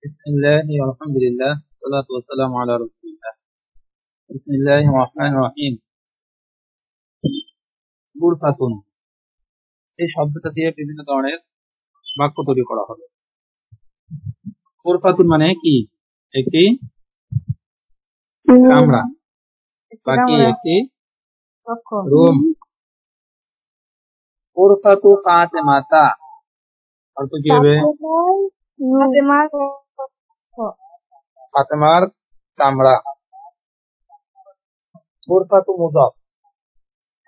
বিসমিল্লাহি আলহামদুলিল্লাহ সালাতু ওয়াসসালামু আলা রাসূলিল্লাহ। বিসমিল্লাহির রহমানির রহিম। গুরফাতুন এই শব্দটা দিয়ে বিভিন্ন ধরনের বাক্য তৈরি করা হবে। গুরফাতুন মানে কি? একটি কামরা বা কি একটি রুম। গুরফাতু ফাতেমাতা অর্থ কি হবে? ফাতেমার কামরা। গুরফাতু মুযাফ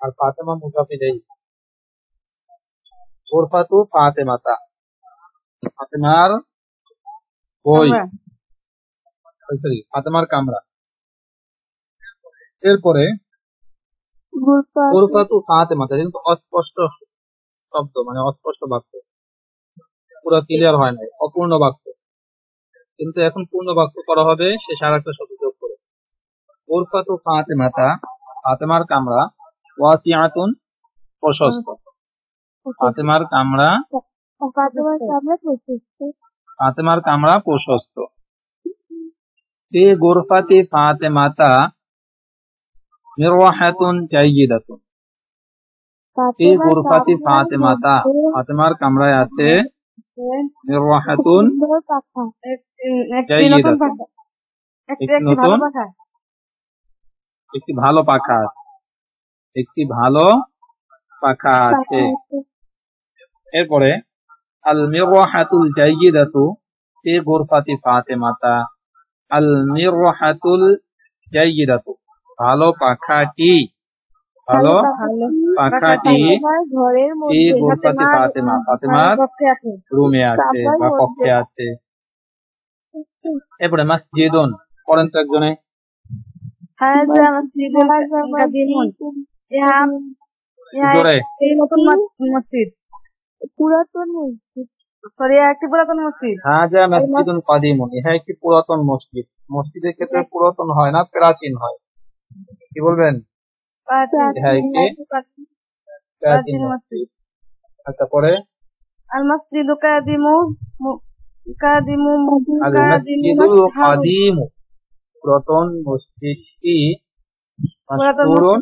আর ফাতেমা মুযাফ ইলাইহি। গুরফাতু ফাতেমাতা ফাতেমার বই, ফাতেমার কামরা। এরপরে গুরফাতু ফাতেমাতা কিন্তু অস্পষ্ট শব্দ, মানে অস্পষ্ট বাক্য, পুরো ক্লিয়ার হয় নাই, অপূর্ণ বাক্য। কিন্তু এখন পূর্ণ বাক্য করা হবে শেষে আরেকটা শব্দ যোগ করে। গুরফাতু ফাতেমাতা ফাতেমার কামরা, ওয়াসিআতুন প্রশস্ত। ফাতেমার কামরা, ফাতেমার কামরা প্রশস্ত। ফি গুরফাতি ফাতেমাতা মিরওয়াহাতুন জাইয়্যিদাতুন। ফি গুরফাতি ফাতেমাতা ফাতেমার কামরায় আছে মিরওয়াহাতুন জাইয়্যিদাতুন, একটি ভালো পাখা আছে, একটি ভালো পাখা আছে। এরপরে আল মিরওয়াহাতুল জাইয়্যিদাতু ফি গুরফাতি ফাতেমাতা। আল মিরওয়াহাতুল জাইয়্যিদাতু ভালো পাখাটি, ভালো পাখাটি ফি গুরফাতি ফাতেমা ফাতেমার রুমে আছে বা কক্ষে আছে। এরপরে মসজিদুন পড়েন তো একজনে। হাজা মসজিদুন কাদিমুন, ইহা একটি পুরাতন মসজিদ। মসজিদের ক্ষেত্রে পুরাতন হয় না, প্রাচীন হয়। কি বলবেন? ইহা একটি প্রাচীন মসজিদ। আচ্ছা পরে আল মসজিদু কাদিমু কাদিমু আল মসজিদুল কাদিমু পুরাতন মসজিদটি মাশহুরুন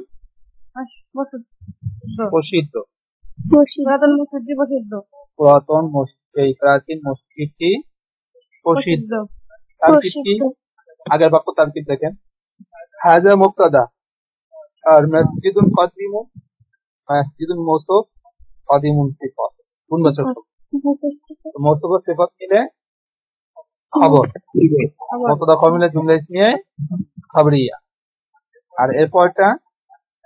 প্রসিদ্ধ। পুরাতন মসজিদটি প্রসিদ্ধ। পুরাতন মসজিদ, এই প্রাচীন মসজিদটি প্রসিদ্ধ। তারকিবটি আগের বাক্য তারকিব দেখেন। হাজা মুবতাদা আর মসজিদুন কাদিমু, মসজিদুন মওসুফ, কাদিমুন সিফাত, গুণবাচক শব্দ। মওসুফ ও সিফাত মিলে খবর, মুবতাদা খবর মিলে জুমলা ইসমিয়া খবরিয়া। আর এরপরটা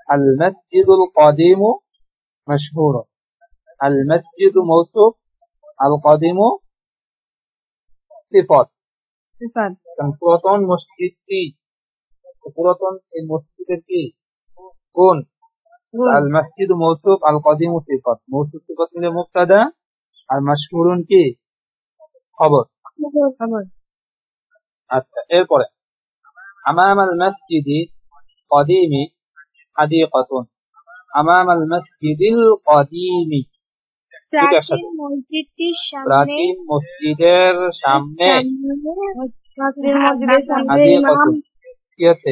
আল মসজিদুল কাদিমু মাশহুর। আল মসজিদু মওসুফ, আল কাদিমু সিফাত। পুরাতন মসজিদটি, পুরাতন এই মসজিদের কি গুণ? আল মসজিদু মওসুফ, আল কাদিমু সিফাত। মওসুফ সিফাত মিলে মুবতাদা আর মাশহুরুন কি খবর। আচ্ছা এরপরে আমামাল মসজিদি কাদিমি হাদিকাতুন। আমামাল মসজিদিল কাদিমি প্রাচীন মসজিদটির সামনে, প্রাচীন মসজিদের সামনে হাদিকাতুন কি আছে?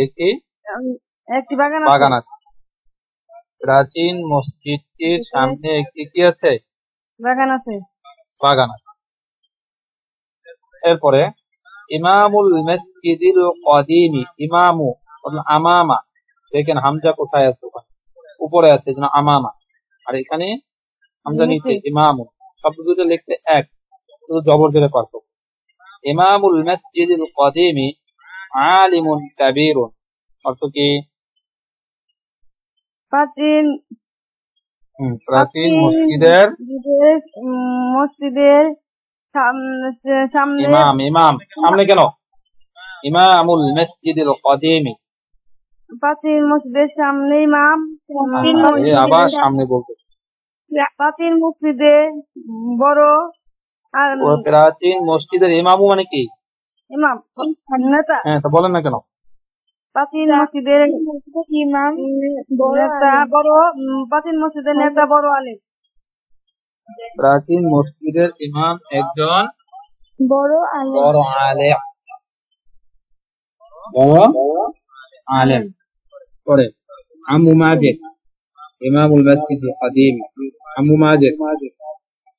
একটি বাগান আছে। প্রাচীন মসজিদটির সামনে একটি কি আছে? বাগান আছে। বাগান আছে। এরপরে ইমামুল মসজিদিল কাদিমি, ইমামু আমামা, দেখেন হামজা কোথায় আছে? উপরে আছে, যেন আমামা। আর এখানে হামজা নিচে, ইমামু। শব্দ দুটো লিখতে এক, শুধু জবর জেরে পারত। ইমামুল মসজিদিল কাদিমি আলিমুন কাবীরুন অর্থ কি? প্রাচীন মসজিদের সামনে ইমাম। ইমাম সামনে কেন? ইমামুল মসজিদিল কাদিমি, প্রাচীন মসজিদের সামনে ইমাম। আবার সামনে বলতে, প্রাচীন মসজিদে বড়, আর প্রাচীন মসজিদের ইমামু মানে কি? ইমাম নেতা। হ্যাঁ, তা বলেন না কেন? প্রাচীন মসজিদের ইমাম নেতা বড়, প্রাচীন মসজিদের নেতা বড় আলেম। প্রাচীন মসজিদের ইমাম একজন বড় আলেম বড় আলেম, বড় আলেম। পরে আম্মু মাজিদ ইমামুল মসজিদ কাদিম, আম্মু মাজিদ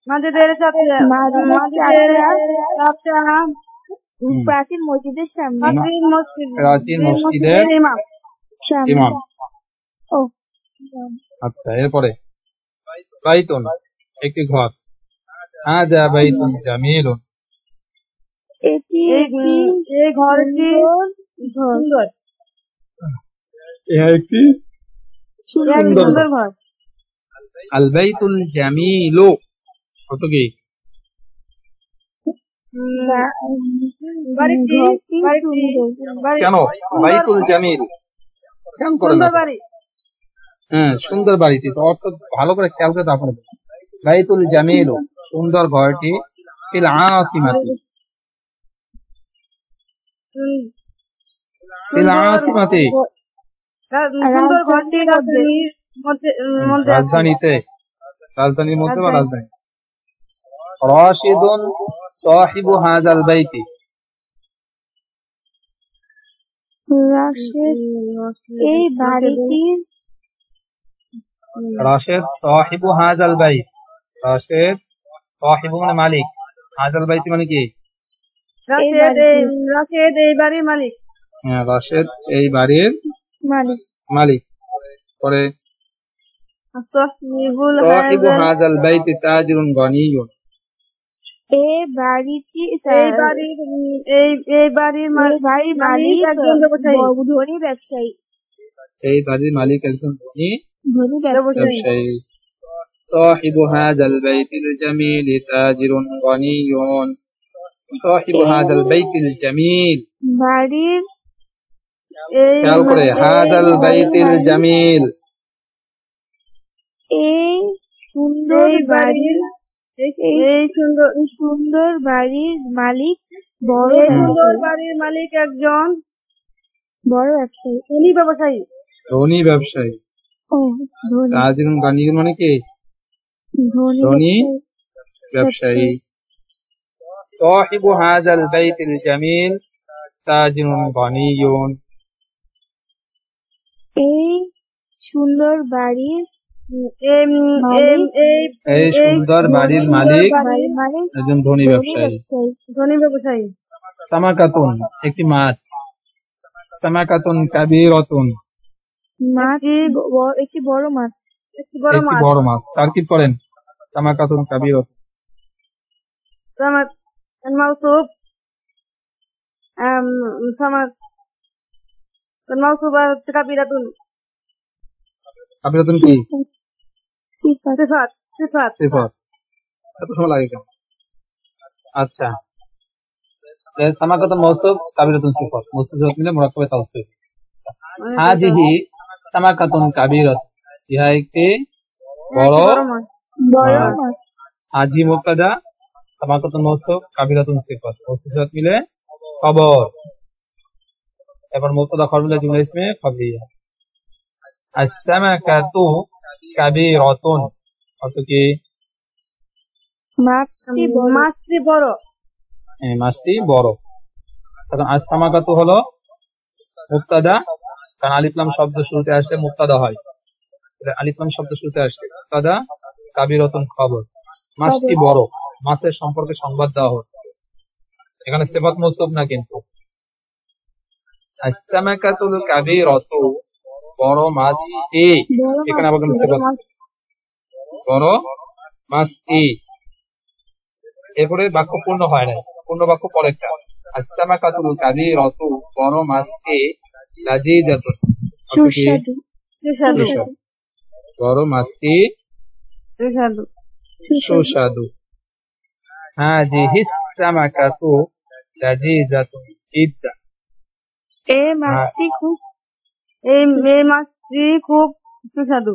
মাঝেদের ছাত্র প্রাচীন মসজিদের সামনে প্রাচীন মসজিদের ইমাম ইমাম। ও আচ্ছা, এরপরে বাইতুন একটি ঘর, হাযা বাইতুন জামিলুন, এটি এই ঘরটি সুন্দর, ইহা একটি সুন্দর ঘর। ঘর। আল বাইতুল জামিলু কত কি? বাড়িটি কেন বাইতুল জামিল কেন করে না? সুন্দর বাড়ি। হ্যাঁ, সুন্দর বাড়িটি তো অর্থ ভালো করে খেয়াল করে তারপরে বাইতুল জামিলু সুন্দর ঘরটি ফিল আসিমাতি, ফিল আসিমাতি সুন্দর ঘরটি রাজধানীর মধ্যে রাজধানীতে, রাজধানীর মধ্যে বা রাজধানী। রাশিদুন সাহিবু হাযাল বাইতি, রাশেদ এই বাড়িটির রাশেদ সাহিবু হাযাল বাইত, রাশেদ সাহিবু মানে মালিক, হাযাল বাইতি মানে কি? রাশেদ এই বাড়ির মালিক। হ্যাঁ, রাশেদ এই বাড়ির মালিক মালিক। পরে সাহিবু হাযাল বাইতি তাজিরুন গনিয়ুন, এই বাড়ির ভাই মালিক একজন ধনী ব্যবসায়ী। এই বাড়ির মালিক একজন ধনী ব্যবসায়ী। ব্যবসায়ী। সাহিবু হাযাল বাইতিল জামিল তাজিরুন গনিয়ুন, সাহিবু হাযাল বাইতিল জামিল, বাড়ির খেয়াল করে হাযাল বাইতিল জামিল, এই সুন্দর বাড়ির সুন্দর বাড়ির মালিক বড় সুন্দর বাড়ির মালিক একজন বড় ব্যবসায়ী, ধনী ব্যবসায়ী। ধনী ব্যবসায়ী। ও ধনী, তাজিরুন গনিয়ুন মানে কি? ধনী ব্যবসায়ী। সাহিবু হাযাল বাইতিল জামিল তাজিরুন গনিয়ুন, এই সুন্দর বাড়ির এই সুন্দর বাড়ির মালিক একজন ধনী ব্যবসায়ী। ধনী ব্যবসায়ী। সামাকাতুন একটি মাছ, সামাকাতুন কাবীরাতুন মাছ একটি বড় মাছ, একটি বড় মাছ। তারকিব করেন সামাকাতুন কাবীরাতুন। الموصوف الموصوف كبيرة কাবীরাতুন কি? صفات সিফাত। এত সময় লাগে কেন? আচ্ছা, সামাকাতুন মওসুফ কাবীরাতুন সিফাত, মওসুফ মিলে মুরাক্কাবে তাওসীফ। হাযিহি সামাকাতুন কাবীরাতুন, ইহা একটি বড় মাছ। হাযি মুবতাদা, সামাকাতুন মওসুফ কাবীরাতুন সিফাত, মওসুফ মিলে খবর। এবার মুবতাদা খবর মিলে জুমলা ইসমে খবরিয়া। আস-সামাকাতু কাবীরাতুন অর্থ কি? মাছটি বড়। এই মাছটি বড়। এখন আস-সামাকাতু হলো মুবতাদা, কারণ আলিফ লাম শব্দ শুরুতে আসলে মুবতাদা হয়, আলিফ লাম শব্দ শুরুতে আসলে মুবতাদা, কাবীরাতুন খবর। মাছটি বড়, মাছের সম্পর্কে সংবাদ দেওয়া হচ্ছে। এখানে সিফাত মওসুফ না, কিন্তু আস-সামাকাতুল কাবীরাতু বড় মাছটি, এখানে আবার কিন্তু সিফাত বড় মাছটি। এরপরে বাক্য পূর্ণ হয় না, পূর্ণ বাক্য পরেরটা। আস-সামাকাতুল কাবীরাতু বড় মাছটি লাযীযাতুন সুস্বাদু। বড় মাছটি সুস্বাদু। হাযিহিস সামাকাতু লাযীযাতুন জিদ্দান, এই মাছটি খুব সুস্বাদু।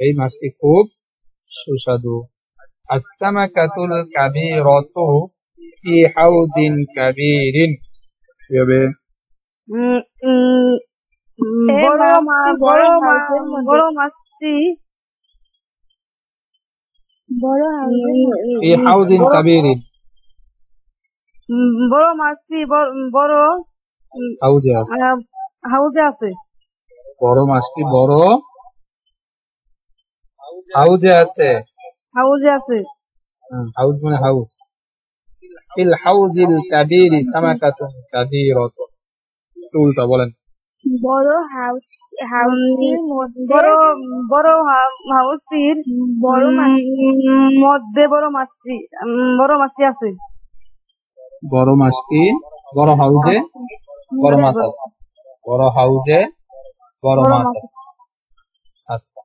এই মাছটি খুব সুস্বাদু। আস-সামাকাতুল কাবীরাতু ফি হাউদিন কাবীরিন, কি হবে? বড় মাছটি ফি হাউদিন কাবীরিন, বড় মাছটি বড় হাউজে আছে। হাউজে আছে। বড় মাছটি বড় হাউজে আছে। হাউজে আছে। হাউজ মানে হাউজ। ফিল হাউজিল কাবীরি সামাকাতুন কাবীরাতুন। উল্টা বলেন। বড় হাউসটির মধ্যে বড় মাছটি আছে। বড় মাছটি বড় হাউজে বড় মাছ আছে। বড় হাউজে বড় মাছ আছে। আচ্ছা,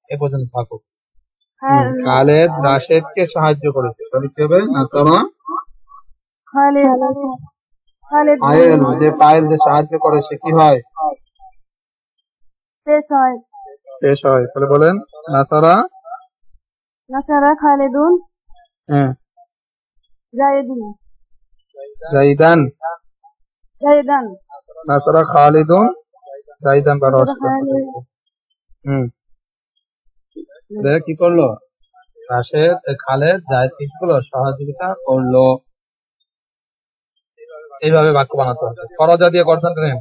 এ পর্যন্ত থাকুক। খালেদ রাশেদকে সাহায্য করেছে, তাহলে কি হবে? পায়েল যে সাহায্য করে সে কি হয়? শেষ হয়। তাহলে বলেন নাসারা খালেদুন জাইদান নাসারা খালিদুন জাইদান। কি করলো? রাশেদ খালেদ জায়েদ কি করলো? সহযোগিতা করলো। এইভাবে বাক্য বানাতে হবে। খরজা দিয়ে গঠন করেন।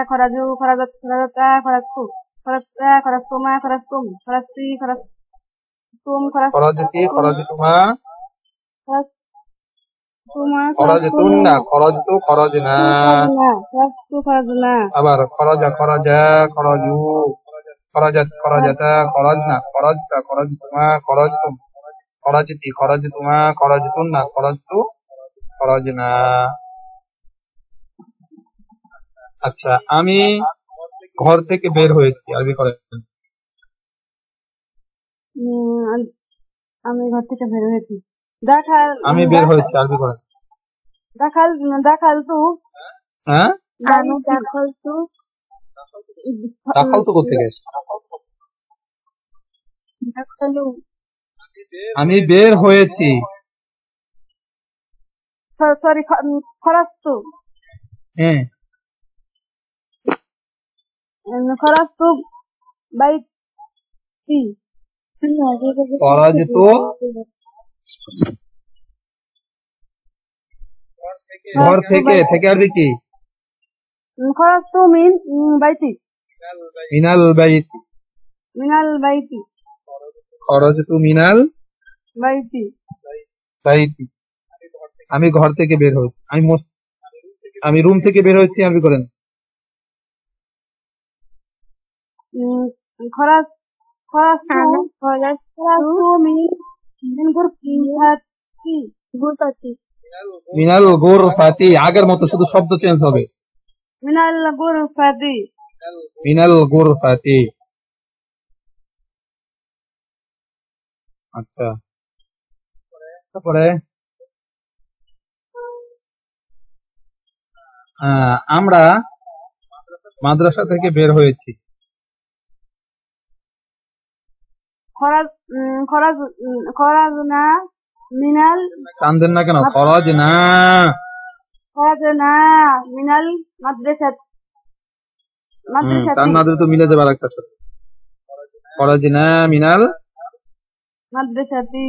খরাজু খরাজাতা খরাজতু খরাজতুমা খরাজতুম খরাজতি খরাজতুমা খরাজতুন্না খরাজতু খরাজনা। আবার খরাজা খরাজা খরাজু খরাজাত খরাজাতা খরাজনা খরাজতা খরাজতুমা খরাজতুম খরাজতি খরাজতুমা খরাজতুন্না খরাজতু খরাজনা। আচ্ছা, আমি ঘর থেকে বের হয়েছি, আরবি করেন। আমি ঘর থেকে বের হয়েছি। আমি বের হয়েছি, আরবি করেন। দাখাল তু কোথেকে? আমি বের হয়েছি। সরি, খরাস্তু খরাস্তু বাইতি খরাজতু ঘর থেকে আরবি কি? খরাস্তু মিন বাইতি মিনাল বাইতি খরাজতু মিনাল বাইতি। আমি ঘর থেকে বের হয়েছি। আমি রুম থেকে বের হয়েছি, আরবি করেন। মিনাল গুরফাতি। আগের মতো শুধু শব্দ চেঞ্জ হবে। মিনাল গুরফাতি। আচ্ছা, তারপরে আমরা মাদ্রাসা থেকে বের হয়েছি। খরাজনা মিনাল। কান্দেন না কেন? খরাজনা মিনাল মাদ্রাসাতি। তার মাদ্রাসা তো মিলে যাবে আরেকটার সাথে। খরাজনা মিনাল মাদ্রাসাতি।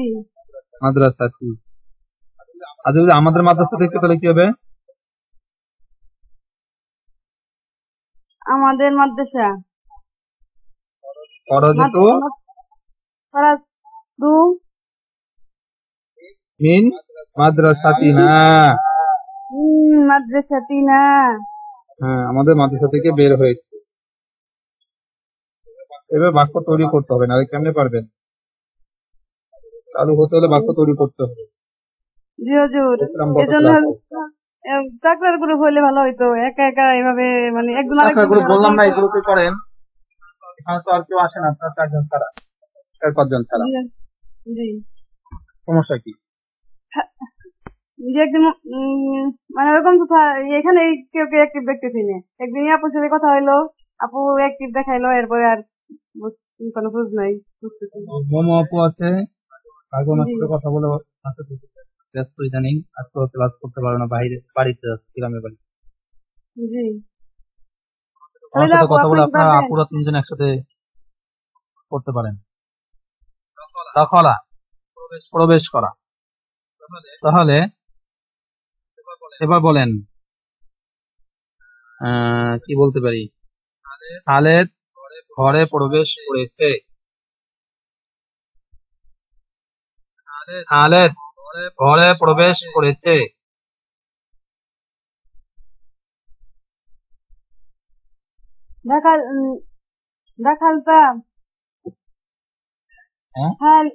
আর যদি আমাদের মাদ্রাসা থেকে, তাহলে কি হবে? আমাদের মাদ্রাসা। খরাজতু মিন মাদ্রাসাতিনা। আমাদের মাদ্রাসা থেকে বের হয়েছে। এবার বাক্য তৈরি করতে হবে, না কেমনে পারবেন? চালু হতে হলে বাক্য তৈরি করতে হবে। চাকরার গ্রুপ হইলে ভালো হইতো। একা একা এভাবে মানে একজন গ্রুপ বললাম না, এগুলো করেন। এখানে তো আর কেউ আসে না, আপনার 4 জন ছাড়া, 4-5 জন ছাড়া। সমস্যা কি? মানে ওরকম তো এখানে কেউ অ্যাক্টিভ দেখতেছি না। একদিন আপুর সাথে কথা হইলো, আপু অ্যাক্টিভ দেখাইলো, এরপরে আর কোনো খোঁজ নাই। মোমো আপু আছে, কথা বলে ব্যস্ত ইদানিং, আজকে ক্লাস করতে পারো না, বাড়িতে যাচ্ছে, গ্রামের বাড়ি। আমার সাথে কথা বলে আপনারা আপুরা 3 জন একসাথে করতে পারেন। দখলা প্রবেশ করা। তাহলে এবার বলেন কি বলতে পারি? খালেদ ঘরে প্রবেশ করেছে। খালেদ ঘরে প্রবেশ করেছে। دخلت হ্যাঁ هل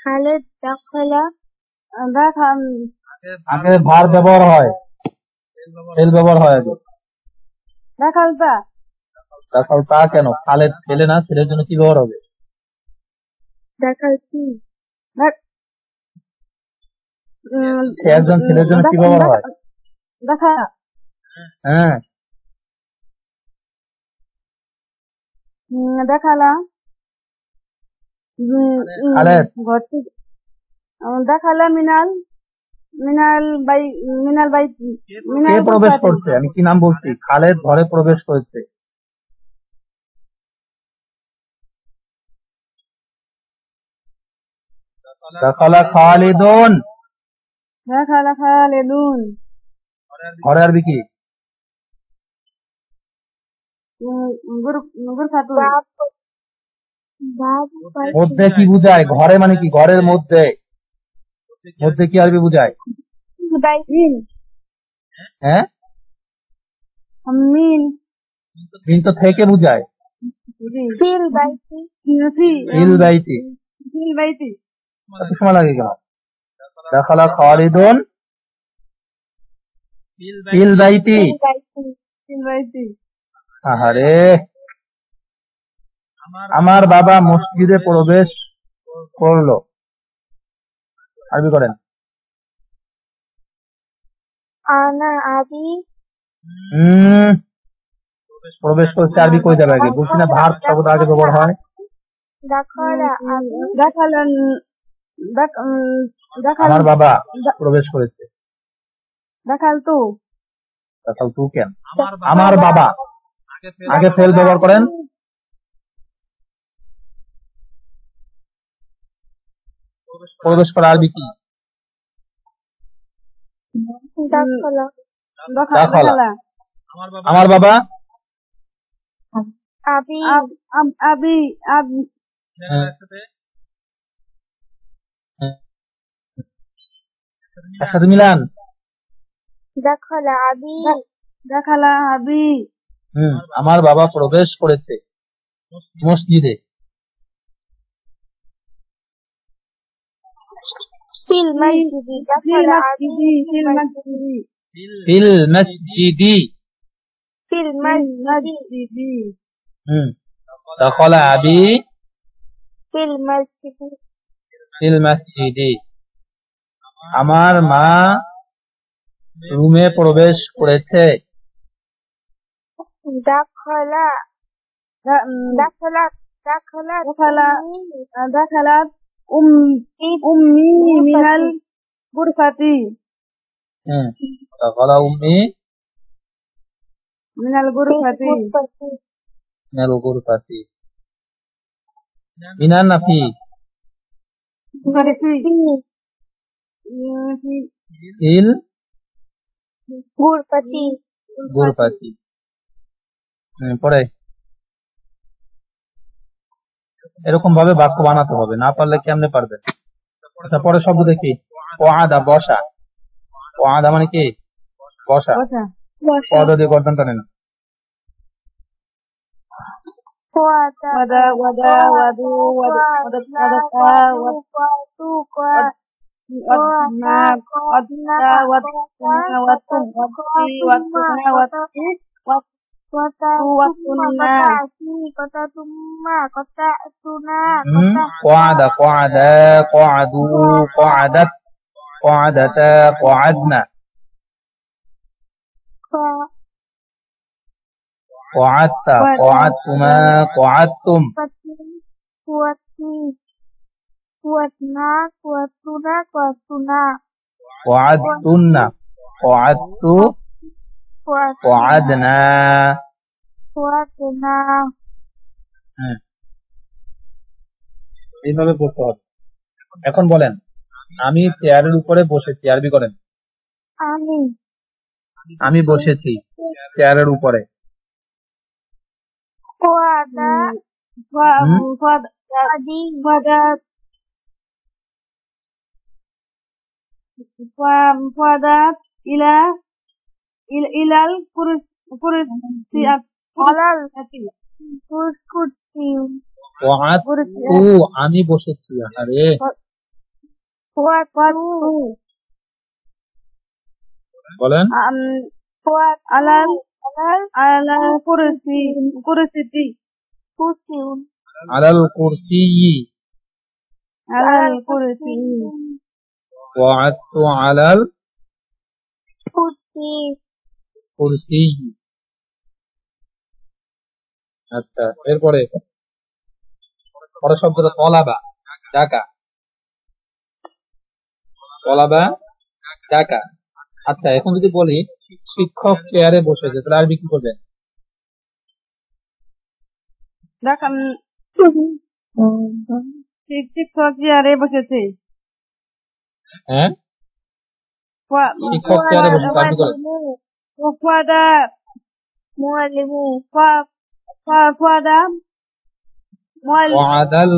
খালেদ দাখলা دخل আগে ভার ব্যবহার হয়, ফেল ব্যবহার হয় আগে। دخلت তাহলে তা কেন? খালেদ ছেলে না, ছেলের জন্য কি ব্যবহার হবে? দাখালতি সে একজন ছেলের জন্য কি ব্যবহার হয়? دخل হ্যাঁ دخل খালেদ دخل من البيت কে প্রবেশ করছে? আমি কি নাম বলছি? খালেদ ঘরে প্রবেশ করেছে। দাখালা খালিদুন دخل خالد ঘরে আরবি কি? غرفة বাব মধ্যে কি বুঝায়? ঘরে মানে কি? ঘরের মধ্যে, মধ্যে কি আরবি বুঝায়? مين হ্যাঁ مين মিন তো থেকে বুঝায়। Feel বাইতি feel বাইতি। في البيت এত সময় লাগে কেন? দাখালা খালিদুন ফিল বাইতি। في البيت আহারে, আমার বাবা মসজিদে প্রবেশ করলো। আরবি করেন। আনা আবি প্রবেশ করছে আরবি কই যাবে আগে? বলছি না ভার্ব শব্দ আগে ব্যবহার হয়। দাখলা আবি دخل دخل আমার বাবা প্রবেশ করেছে। دخلت তাহলে তুই কেন? আমার বাবা আগে ফেল ব্যবহার করেন। প্রবেশ করা আরবি কি? দাখলা দাখালা। আমার বাবা আবি أبي একসাথে মিলান। দাখলা আবি دخل أبي আমার বাবা প্রবেশ করেছে মসজিদে। ফিল মসজিদি في দাখলা আবি المسجد ফিল মসজিদি। ফিল মসজিদি দাখালা আবি ফিল মসজিদি ফিল মসজিদি। আমার মা রুমে প্রবেশ করেছে। দাখলা দাখলা দাখলা دخلت أمي من الغرفة দাখালা উম্মি من الغرفة মিনাল গুরফাতি। মিনান নাফি ফিল গুরপতি গুরফাতি। পরে এরকম ভাবে বাক্য বানাতে হবে, না পারলে কেমনে পারবেন? আচ্ছা পরে শব্দ দেখি। ওয়াদা বসা। ওয়াদা মানে কি? বসা। পদ দিয়ে গর্দন টানে না। ওয়াদা ودا ودو ودتا ওয়াতু ودنا ودنا ودنا وتم وتي وتنا وتي وتنا kota tumma kota tuna قعد قعدا قعدوا قعدت قعدتا قعدنا قعدت قعدتما قعدتم kuatna kuatuna kuatuna قعدتن قعدت قعدنا এইভাবে পড়তে হবে। এখন বলেন আমি চেয়ারের উপরে বসেছি, আরবি করেন। আমি আমি বসেছি চেয়ারের উপরে। কুয়াদা আদি ফাদাত ইলাল কুরসি আলাল কুরসি আমি বসেছি। আরে বলেন আলাল কুরসিতি আলাল কুরসি ওয়াআদতু আলাল কুরসি। আচ্ছা, এরপরে পরের শব্দটা তলাবা, ডাকা। তলাবা ডাকা। আচ্ছা, এখন যদি বলি শিক্ষক চেয়ারে বসেছে, তাহলে আরবি কি করবেন? শিক্ষক চেয়ারে বসেছে। হ্যাঁ, শিক্ষক চেয়ারে বসেছে, আরবি করেন। ফাদা মুআল্লিমু ফাদা ওয়াদাল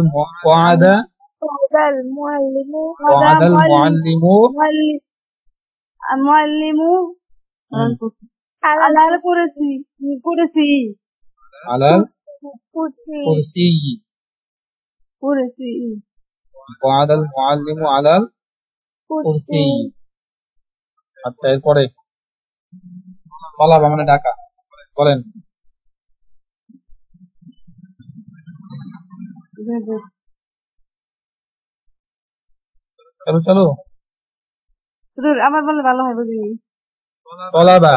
মুআল্লিমু মুআল্লিমু আলাল কুরসি আলাল কুরসি কুরসি ওয়াদাল মুআল্লিমু আলাল কুরসি। আচ্ছা, এরপরে তলাবা মানে ডাকা, বলেন। চলো চলো, আমার বললে ভালো হয়, বুঝলি? তলাবা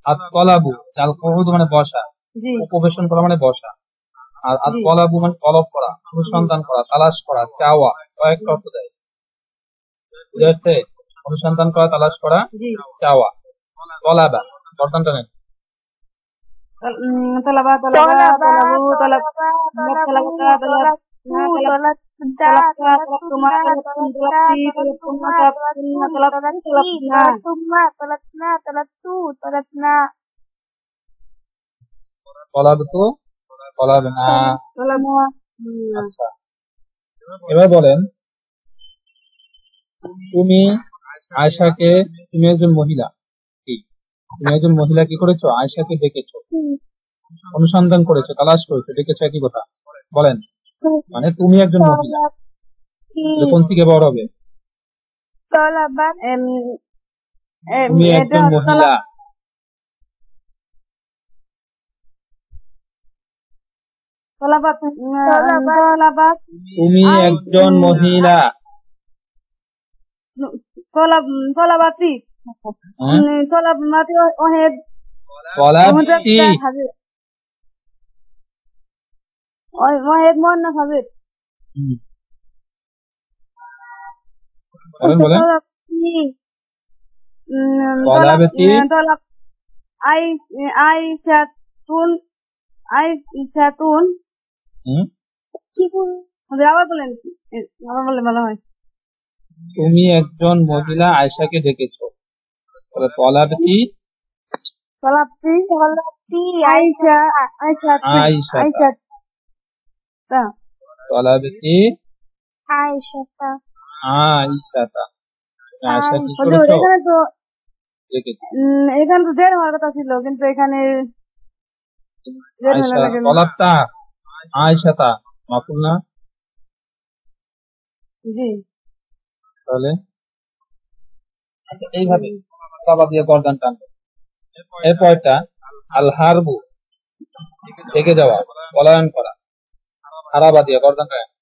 আর তলাবু, আল কুউদ মানে বসা, উপবেশন করা মানে বসা, আর আর তলাবু মানে তলব করা, অনুসন্ধান করা, তালাশ করা, চাওয়া, কয়েকটা অর্থ দেয়। বুঝা যাচ্ছে? অনুসন্ধান করা, তালাশ করা, চাওয়া। তলাবা বর্তমানটা নেন। তলাবা আচ্ছা, এবার বলেন তুমি আয়েশাকে, তুমি একজন মহিলা, তুমি একজন মহিলা কি করেছো? আয়েশাকে ডেকেছো, অনুসন্ধান করেছো, তালাশ করেছো, ডেকেছো, একই কথা। বলেন মানে তুমি একজন মহিলা, কোন থেকে বড় হবে? তুমি একজন মহিলা। তুমি একজন মহিলা। তলাবাতি ওহেদ মোহান্নাস হাজির। বলেন আইসাতুন আবার বলেন, আবার বললে ভালো হয়। তুমি একজন মহিলা আয়েশাকে ডেকেছো, তাহলে তলাবতি আয়েশা তলাবতি আয়েশাতা আয়েশা কি করেছো? এখানে তো দেড় হওয়ার কথা ছিল, কিন্তু এখানে তলাবতা আয়েশাতা মাফুল না? জি, তাহলে এইভাবে তলা দিয়ে গর্দান টানবে। এরপরটা আল হারবু, থেকে যাওয়া, পলায়ন করা। হারাবা দিয়ে গর্দান টানবে।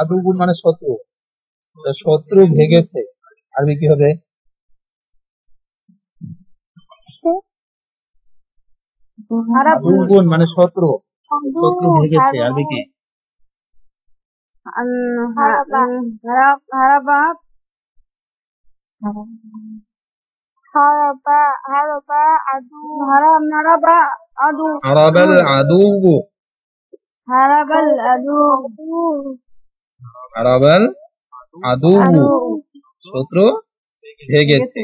আদুগুন মানে শত্রু, শত্রু ভেগেছে, আরবি কি হবে? আদুগুন মানে শত্রু, শত্রু ভেগেছে। আরবি কি? হারাবা হারাবা আদু হারাবা আদু হারাবাল আদুগু, হারাবাল আদু হারাবাল আদুগু শত্রু ভেগেছে।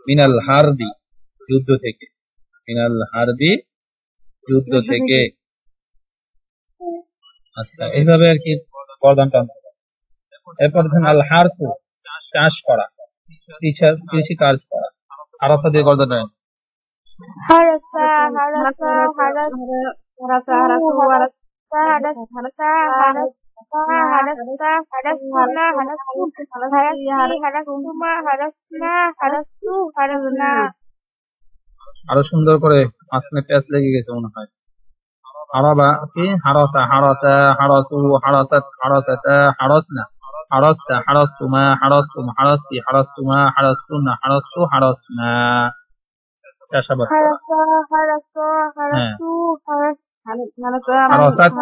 মিনাল হারবি যুদ্ধ থেকে, মিনাল হারবি যুদ্ধ থেকে। আচ্ছা, এইভাবে আর কি বর্ধনটা। এরপর ধরুন আল হারসু চাষ করা, কৃষি কাজ করা। হারাসা দিয়ে বর্ধন হারাসা হারাসা হারাসা হারাসা হারাসা হারাসনা হারাসতুমা হারাসনা হারাসু হারাসনা। আরো সুন্দর করে মাঝখানে প্যাচ লেগে গেছে মনে হয়। হারাবা কি? হারাসা হারাসা হারাসু হারাসাত হারাসাতা হারাসনা হারাসতা হারাসতুমা হারাসতুম হারাসতি হারাসতুমা হারাসতুনা হারাসতু হারাসনা। চাষাবাদ করা। হারাসা হারাসা হারাসু হারাসাত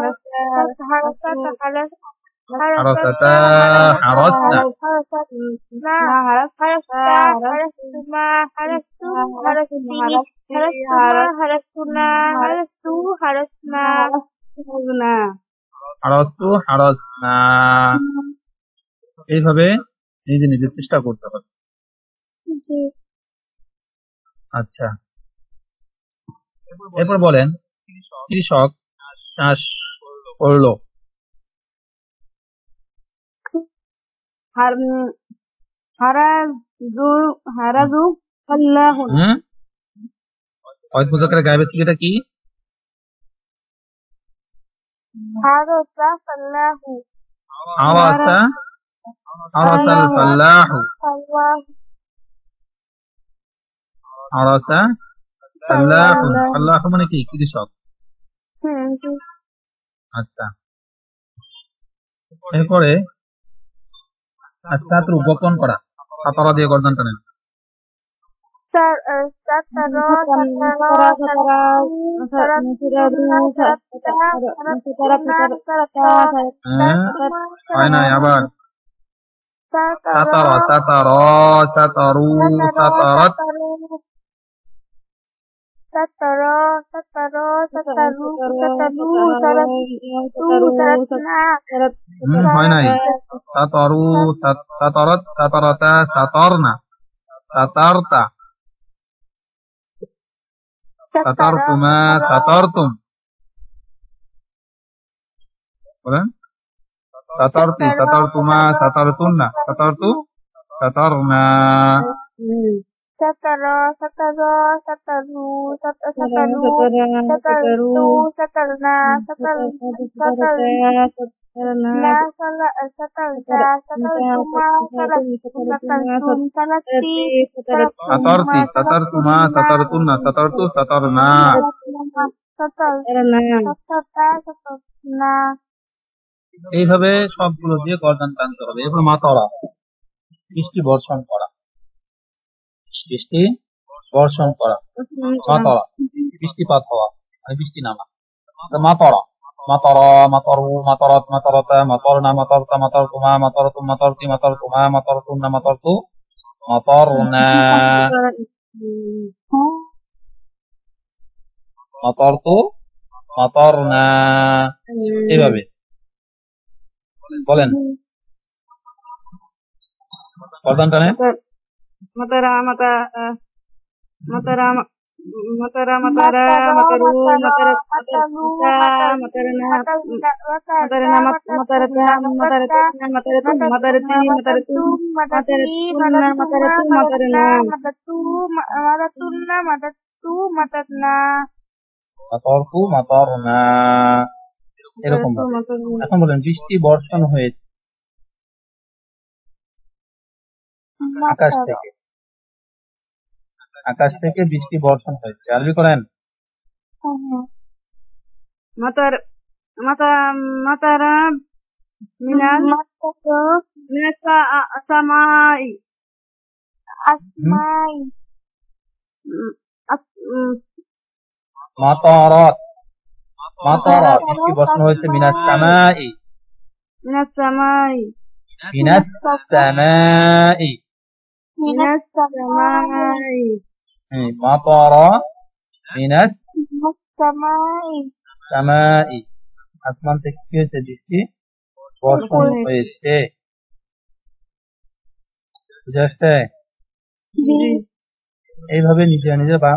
হারাসাতা হারাসনা হারাস্তু হারাসনা। এইভাবে নিজে নিজে চেষ্টা করতে হবে। আচ্ছা, এরপর বলেন কৃষক চাষ করলো। হারাজু আল্লাহু মুজাক্কারা গায়েবের ছিলেটা কি? হারাসা সাল্লাহু হারাসা হারাসাল ফাল্লাহু হারাসা ফাল্লাহু। ফাল্লাহু মানে কি? কৃষক। আচ্ছা, এরপরে ছাত্র গোপন করা। সাতারা দিয়ে গর্দান টানেন। হয় নাই, আবার সাতারা সাতারা সাতারু সাতারাত satara satara sataru satalu saratu saratna হয় নাই। সাতারু সাতারাত সাতারাতা সাতারনা সাতারতা সাতারতুমা সাতারতুম। বলেন সাতারতি সাতারতুমা সাতারতুন্না সাতারতু সাতারনা। satara satara sataru satalu sataru satarna satalna satalta sataltuma sataltum salati সাতারতি সাতারতুমা সাতারতুন্না সাতারতু সাতারনা। satalta এইভাবে সবগুলো দিয়ে গর্দান টানতে হবে। এরপর মাতারা বৃষ্টি বর্ষণ করা, বৃষ্টি বর্ষণ করা। মাতারা বৃষ্টিপাত হওয়া মানে বৃষ্টি নামা। মাতারা মাতারা মাতারু মাতারাত মাতারাতা মাতারনা মাতারতা মাতারতুমা মাতারতুম মাতারতি মাতারতুমা মাতারতুন্না মাতারতু মাতারনা মাতারতু মাতারনা। এইভাবে বলেন গর্দান টানে। matara mata matara matara matara mataru matara matarana matarana matarata matarata mataratu matarati mataratu mataratuna mataratu matarana matatunna matatu matatna মাতারতু মাতারনা। এরকম ভাবে। এখন বলেন বৃষ্টি বর্ষণ হয়েছে আকাশ থেকে, আকাশ থেকে বৃষ্টি বর্ষণ হয়েছে। আরবি করেন matar mata matara minas minasa samai asmai মাতারাত মাতারা বৃষ্টি বর্ষণ হয়েছে মিনাস সামাই মিনাস সামাই মিনাস সামাই মিনাস সামাই মাতারা মিনাস samai সামাই আসমান থেকে কি হয়েছে বৃষ্টি বর্ষণ হয়েছে বুঝে আসছে ji এইভাবে নিজে নিজে বা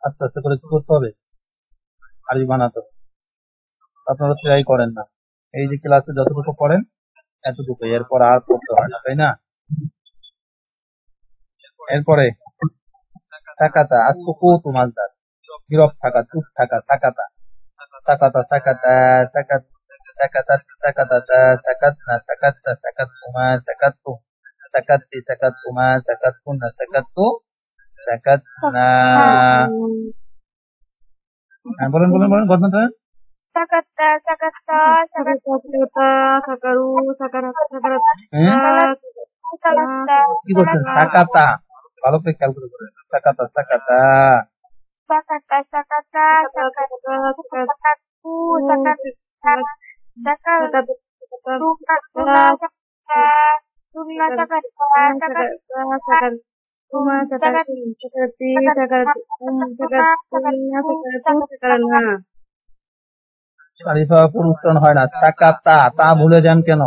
আস্তে আস্তে করে কি করতে হবে আরবি বানাতে হবে আপনারা ট্রাই করেন না এই যে ক্লাসে যতটুকু পড়েন এতটুকু এরপর আর পড়তে হয় না তাই না এরপরে সাকাতা আসুকুতু মাসদার গিরফ থাকা চুপ থাকা সাকাতা সাকাতা সাকাতা সাকাত সাকাতাত সাকাতাতা সাকাতনা সাকাততা সাকাতুমা সাকাতু সাকাত্তি সাকাতুমা সাকাতুনা সাকাতু সাকাতনা বলেন বলেন বলেন ঘটনাটা sakata sakata সাকাতা সাকারু সাকারাত সাকারাত sakata কি বলছেন সাকাতা ভালো করে খেয়াল করে বলেন সাকাতা সাকাতা sakata sakata sakatu sakata sakata tunna sakata sakata Sharifa উচ্চারণ হয় না সাকাতা তা ভুলে যান কেন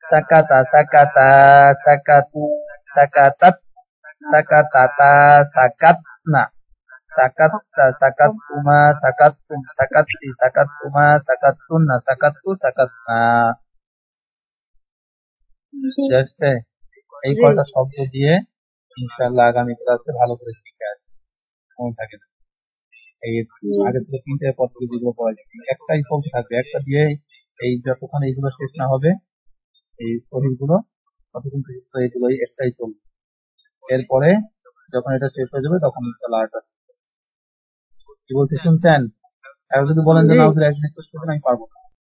সাকাতা সাকাতা সাকাতু সাকাতাত সাকাতাতা সাকাতনা সাকাততা সাকাতুমা সাকাতুম সাকাত্তি সাকাতুমা সাকাতুনা সাকাতু সাকাতনা জাস্ট এই কয়টা শব্দ দিয়ে ইনশাআল্লাহ আগামী ক্লাসে ভালো করে শিখে আসবে মনে থাকে না এই আগে থেকে 3টে পদ্ধতি যেগুলো পড়া যায় একটাই শব্দ থাকবে একটা দিয়ে এই যতক্ষণ এইগুলো শেষ না হবে এই শরীরগুলো ততক্ষণ পর্যন্ত এইগুলোই একটাই চলবে এরপরে যখন এটা শেষ হয়ে যাবে তখন ইনশাআল্লাহ এটা কি বলতে শুনছেন আর যদি বলেন যে না একজন একটু আমি পারবো না